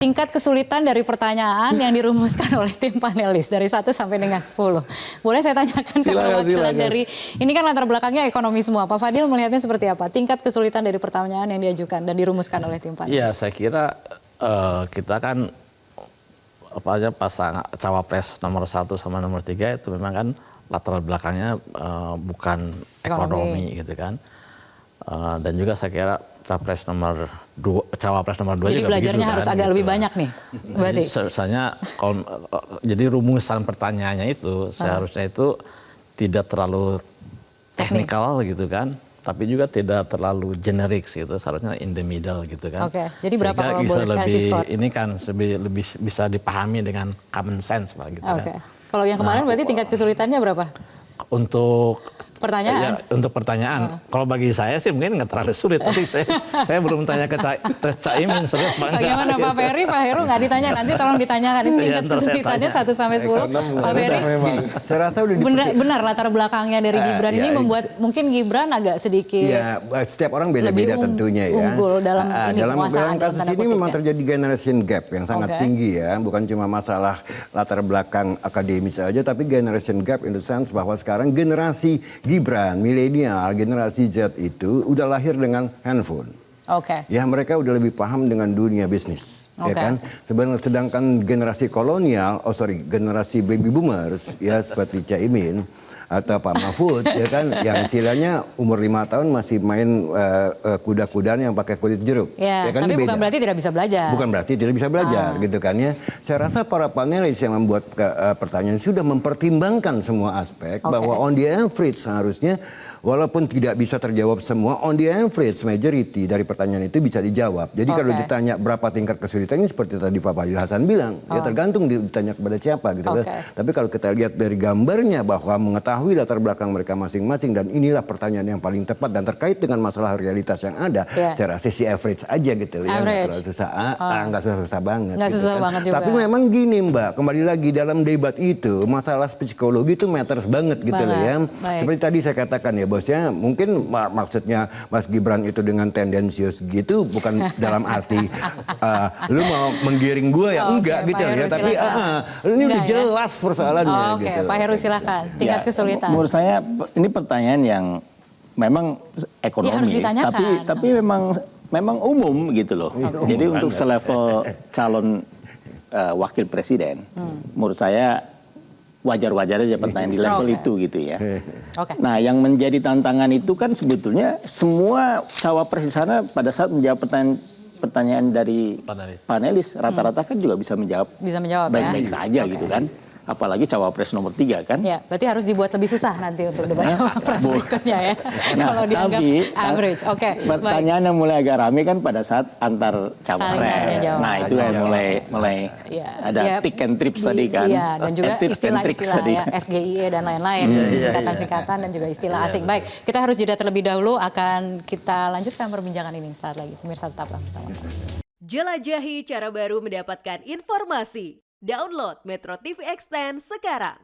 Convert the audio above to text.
Tingkat kesulitan dari pertanyaan yang dirumuskan oleh tim panelis dari 1 sampai dengan 10. Boleh saya tanyakan ke perwakilan dari, ini kan latar belakangnya ekonomi semua. Pak Fadil melihatnya seperti apa? Tingkat kesulitan dari pertanyaan yang diajukan dan dirumuskan oleh tim panelis. Iya, saya kira kita kan apa aja pasangan cawapres nomor 1 sama nomor 3 itu memang kan latar belakangnya bukan ekonomi gitu kan. Dan juga saya kira cawapres nomor 2 jadi juga belajarnya begitu, harus kan, agak gitu. lebih banyak nih berarti. Misalnya jadi rumusan pertanyaannya itu seharusnya itu tidak terlalu teknikal gitu kan, tapi juga tidak terlalu generik gitu, seharusnya in the middle gitu kan. Oke, jadi berapa sehingga kalau bisa boleh lebih skor? ini kan lebih bisa dipahami dengan common sense lah gitu Oke. kan. Kalau yang kemarin berarti tingkat kesulitannya berapa? Untuk pertanyaan? Ya, untuk pertanyaan, kalau bagi saya sih mungkin nggak terlalu sulit, tapi saya belum tanya ke Caimin. Bagaimana Pak Ferry, Pak Heru nggak ditanya, nanti tolong ditanyakan ini tingkat kesulitannya 1 sampai 10. Pak Ferry, saya rasa udah benar latar belakangnya dari Gibran ini membuat mungkin Gibran agak sedikit. Ya, setiap orang beda-beda tentunya ya. Unggul dalam ini dalam kasus ini memang terjadi generation gap yang sangat tinggi ya, bukan cuma masalah latar belakang akademis saja, tapi generation gap in the sense bahwa sekarang generasi Gibran, milenial, generasi Z itu udah lahir dengan handphone. Ya, mereka udah lebih paham dengan dunia bisnis. Ya kan? Sedangkan generasi kolonial, generasi baby boomers ya seperti Caimin atau Pak Mahfud ya kan, yang istilahnya umur 5 tahun masih main kuda-kudaan yang pakai kulit jeruk. Ya kan, tapi bukan berarti tidak bisa belajar. Bukan berarti tidak bisa belajar gitu kan ya. Saya rasa para panelis yang membuat pertanyaan sudah mempertimbangkan semua aspek bahwa on the average seharusnya walaupun tidak bisa terjawab semua, on the average majority dari pertanyaan itu bisa dijawab. Jadi kalau ditanya berapa tingkat kesulitannya seperti tadi Pak Fadil Hasan bilang, ya tergantung ditanya kepada siapa gitu kan. Tapi kalau kita lihat dari gambarnya bahwa mengetahui latar belakang mereka masing-masing dan inilah pertanyaan yang paling tepat dan terkait dengan masalah realitas yang ada, saya rasa si average aja gitu ya. Nggak susah, nggak susah banget. Nggak susah banget juga. Tapi memang gini Mbak, kembali lagi dalam debat itu masalah psikologi itu matters banget gitu loh ya. Seperti tadi saya katakan ya, bosnya mungkin maksudnya Mas Gibran itu dengan tendensius gitu bukan dalam arti lu mau menggiring gue ya enggak gitu ya, tapi ini udah jelas persoalannya gitu. Pak Heru silakan, tingkat kesulitan. Menurut saya ini pertanyaan yang memang ekonomi, harus ditanyakan. tapi memang umum gitu loh. Jadi untuk selevel calon wakil presiden, menurut saya wajar-wajar aja pertanyaan di level itu gitu ya. Nah, yang menjadi tantangan itu kan sebetulnya semua cawapres di sana pada saat menjawab pertanyaan dari panelis rata-rata kan juga bisa menjawab baik-baik saja gitu kan. Apalagi cawapres nomor 3 kan. Ya, berarti harus dibuat lebih susah nanti untuk debat cawapres berikutnya ya. Kalau dianggap average. Pertanyaan yang mulai agak rame kan pada saat antar cawapres. Nah, itu yang mulai ada tick and trips tadi kan. Iya, dan juga istilah-istilah ya, SGIE dan lain-lain, singkatan-singkatan dan juga istilah asing. Baik, kita harus jeda terlebih dahulu, akan kita lanjutkan perbincangan ini saat lagi. Pemirsa tetaplah bersama kami. Jelajahi cara baru mendapatkan informasi. Download Metro TV Extend sekarang.